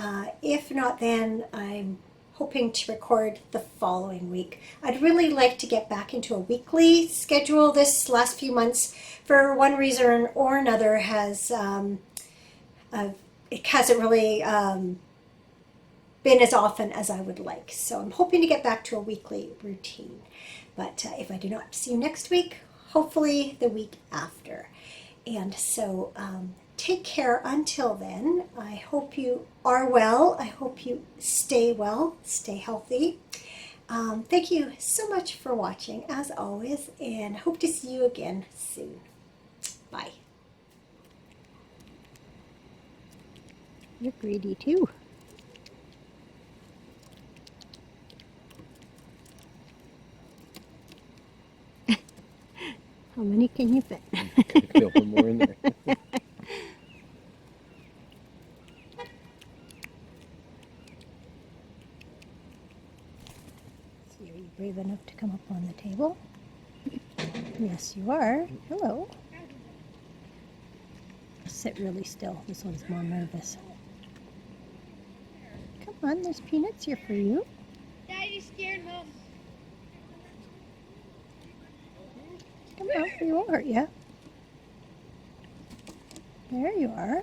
if not, then I'm hoping to record the following week. I'd really like to get back into a weekly schedule. This last few months, for one reason or another, it hasn't really been as often as I would like. So I'm hoping to get back to a weekly routine. But if I do not see you next week, hopefully the week after. And so take care until then. I hope you are well. I hope you stay well, stay healthy. Thank you so much for watching, as always, and hope to see you again soon. Bye. You're greedy too. How many can you fit? Fit one more in there. Are you brave enough to come up on the table? Yes, you are. Hello. Sit really still. This one's more nervous. Come on, there's peanuts here for you. Daddy's scared him. Come on, we won't hurt you. There you are.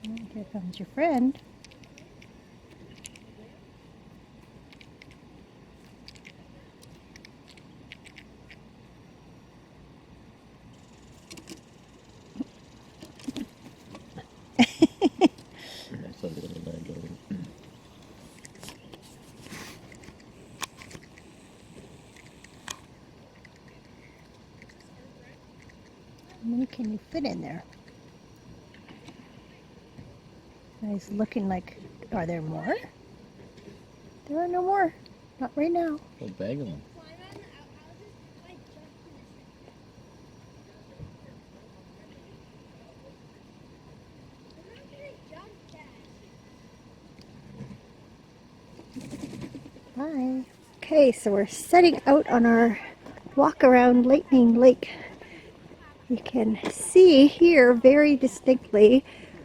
And here comes your friend. That's a little bag going. How many can you fit in there? He's looking like, are there more? There are no more. Not right now. Whole bag of them. Climb on the outhouses. I jumped in this thing. I'm not gonna jump that. Bye. Okay, so we're setting out on our walk around Lightning Lake. You can see here very distinctly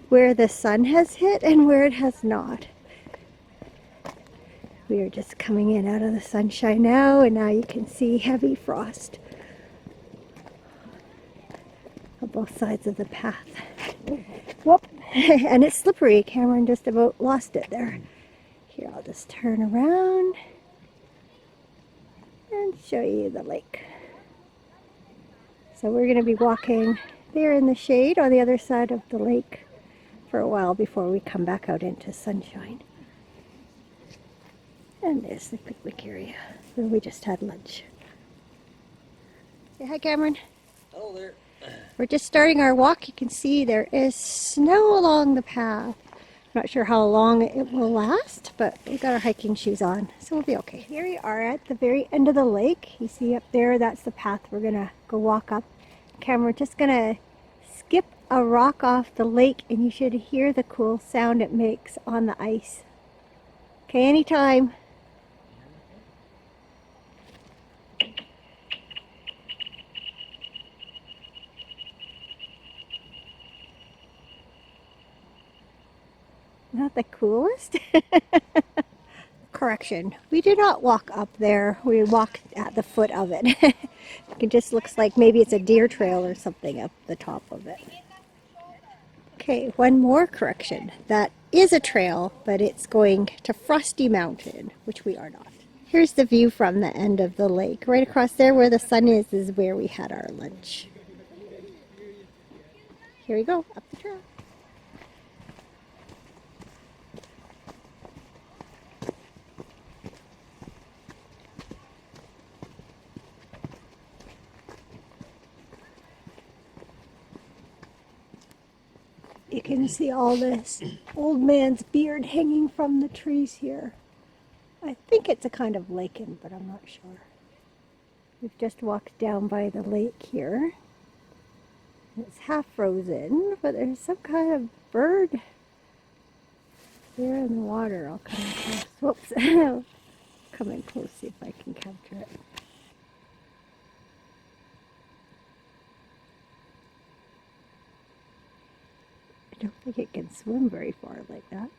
where the sun has hit and where it has not. We are just coming in out of the sunshine now, and now you can see heavy frost on both sides of the path. Whoop! And it's slippery. Cameron just about lost it there. Here, I'll just turn around and show you the lake. So we're going to be walking there in the shade on the other side of the lake for a while before we come back out into sunshine. And there's the picnic area where we just had lunch. Say hi, Cameron. Hello there. We're just starting our walk. You can see there is snow along the path. Not sure how long it will last, but we've got our hiking shoes on, so we'll be okay. Here we are at the very end of the lake. You see up there, that's the path we're gonna go walk up. Cameron, just gonna skip a rock off the lake, and you should hear the cool sound it makes on the ice. Okay, anytime. Not the coolest? Correction, we did not walk up there. We walked at the foot of it. It just looks like maybe it's a deer trail or something up the top of it. Okay, one more correction. That is a trail, but it's going to Frosty Mountain, which we are not. Here's the view from the end of the lake. Right across there where the sun is where we had our lunch. Here we go, up the trail. You can see all this old man's beard hanging from the trees here. I think it's a kind of lichen, but I'm not sure. We've just walked down by the lake here. It's half frozen, but there's some kind of bird there in the water. I'll come in close. Whoops. I'll come in close, see if I can capture it. I don't think it can swim very far like that.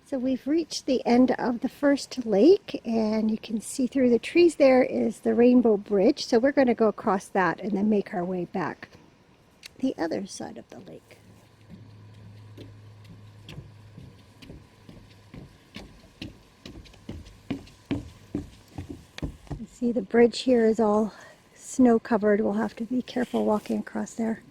So we've reached the end of the first lake, and you can see through the trees there is the Rainbow Bridge. So we're going to go across that and then make our way back the other side of the lake. You see the bridge here is all snow covered. We'll have to be careful walking across there.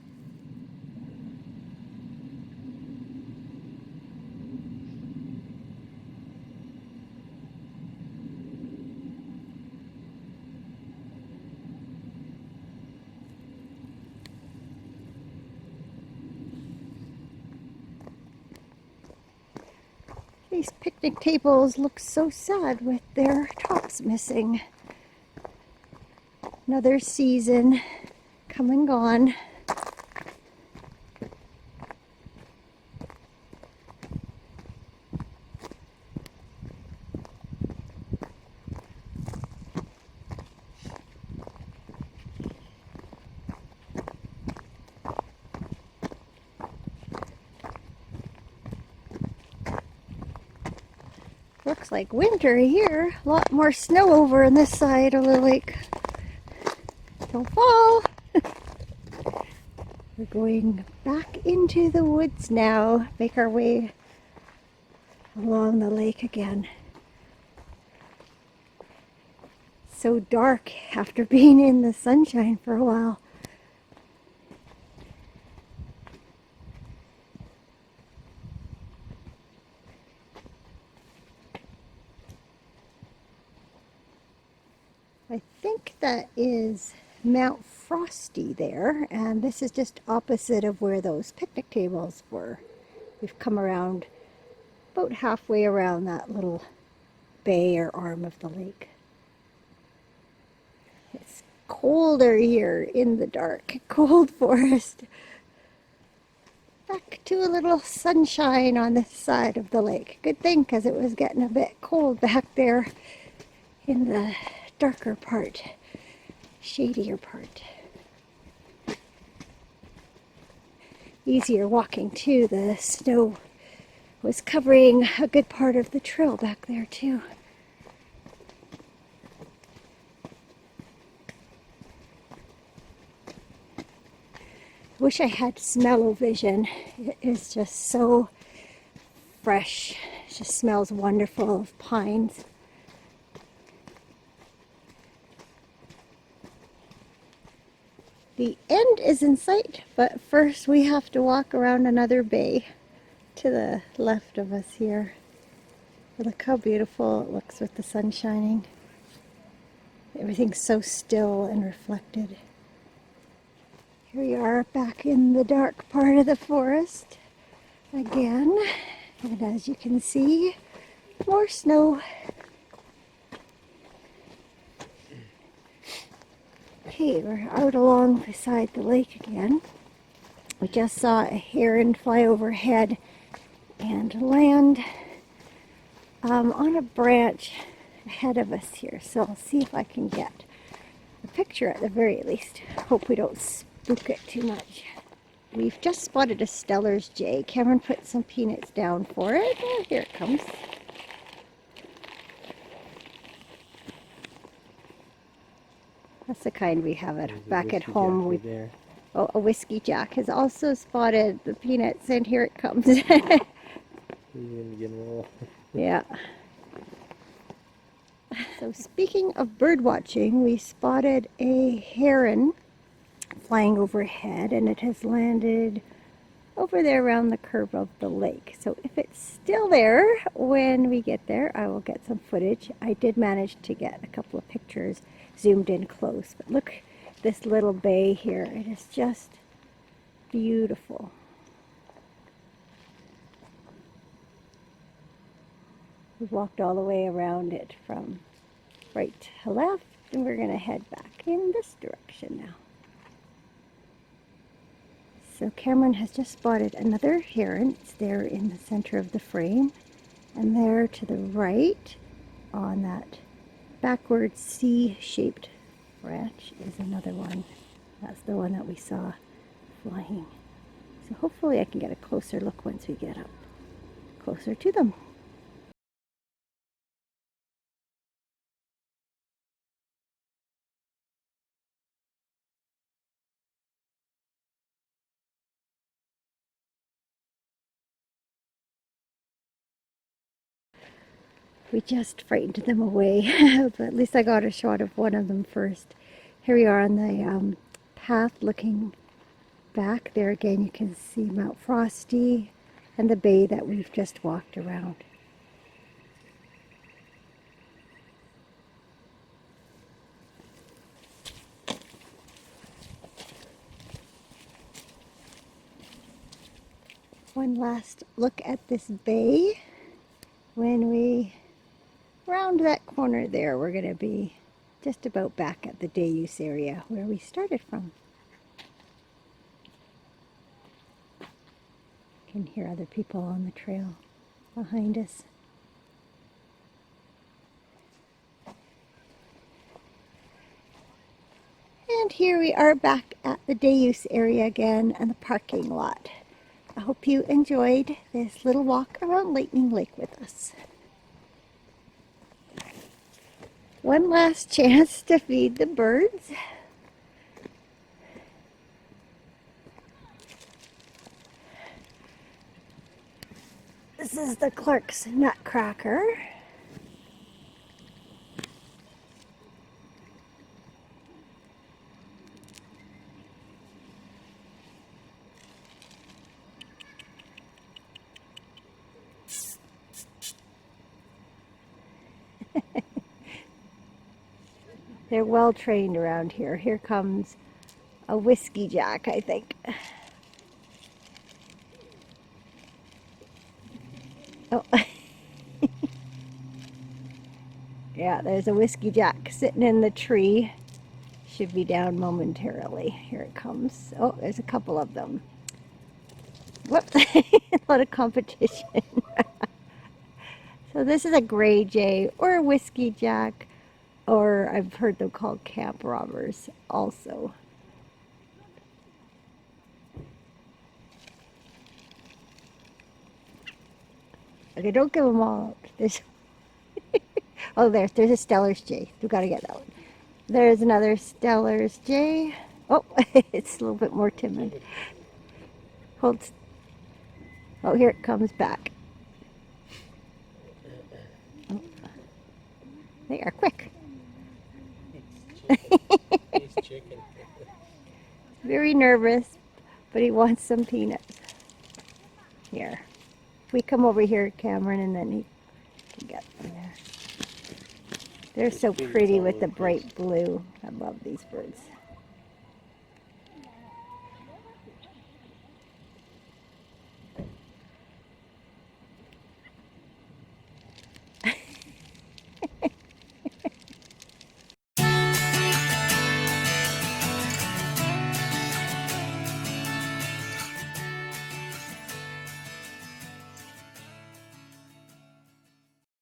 These picnic tables look so sad with their tops missing. Another season come and gone. Looks like winter here. A lot more snow over on this side of the lake. Don't fall. We're going back into the woods now. Make our way along the lake again. So dark after being in the sunshine for a while. I think that is Mount Frosty there, and this is just opposite of where those picnic tables were. We've come around about halfway around that little bay or arm of the lake. It's colder here in the dark, cold forest. Back to a little sunshine on this side of the lake. Good thing, because it was getting a bit cold back there in the darker part, shadier part. Easier walking too. The snow was covering a good part of the trail back there too. Wish I had smell-o-vision. It is just so fresh. It just smells wonderful of pines. The end is in sight, but first we have to walk around another bay to the left of us here. Look how beautiful it looks with the sun shining. Everything's so still and reflected. Here we are back in the dark part of the forest again, and as you can see, more snow. Okay, we're out along beside the lake again. We just saw a heron fly overhead and land on a branch ahead of us here. So I'll see if I can get a picture at the very least. Hope we don't spook it too much. we've just spotted a Stellar's jay. Cameron put some peanuts down for it. Oh, here it comes. That's the kind we have back at home. Oh, a whiskey jack has also spotted the peanuts, and here it comes. Yeah. So speaking of bird watching, we spotted a heron flying overhead, and it has landed over there around the curve of the lake. So if it's still there when we get there, I will get some footage. I did manage to get a couple of pictures zoomed in close, but look, this little bay here, it is just beautiful. We've walked all the way around it from right to left, and we're going to head back in this direction now. So Cameron has just spotted another heron. It's there in the center of the frame, and there to the right on that backward C-shaped branch is another one. That's the one that we saw flying. So hopefully I can get a closer look once we get up closer to them. We just frightened them away, but at least I got a shot of one of them first. Here we are on the path looking back. There again you can see Mount Frosty and the bay that we've just walked around. One last look at this bay. When we round that corner there, we're going to be just about back at the day use area where we started from. You can hear other people on the trail behind us. And here we are back at the day use area again and the parking lot. I hope you enjoyed this little walk around Lightning Lake with us. One last chance to feed the birds. This is the Clark's Nutcracker. They're well trained around here. Here comes a whiskey jack, I think. Oh. Yeah, there's a whiskey jack sitting in the tree. Should be down momentarily. Here it comes. Oh, there's a couple of them. Whoops, a lot of competition. So this is a gray jay or a whiskey jack, or I've heard them called camp robbers also. Okay, don't give them all. There's oh, there's a Stellar's jay. We've got to get that one. There's another Stellar's jay. Oh, it's a little bit more timid. Hold. Oh, here it comes back. Oh. They are quick. He's chicken. Very nervous, but he wants some peanuts. Here. We come over here, Cameron, and then he can get them there. They're so pretty with the bright blue. I love these birds.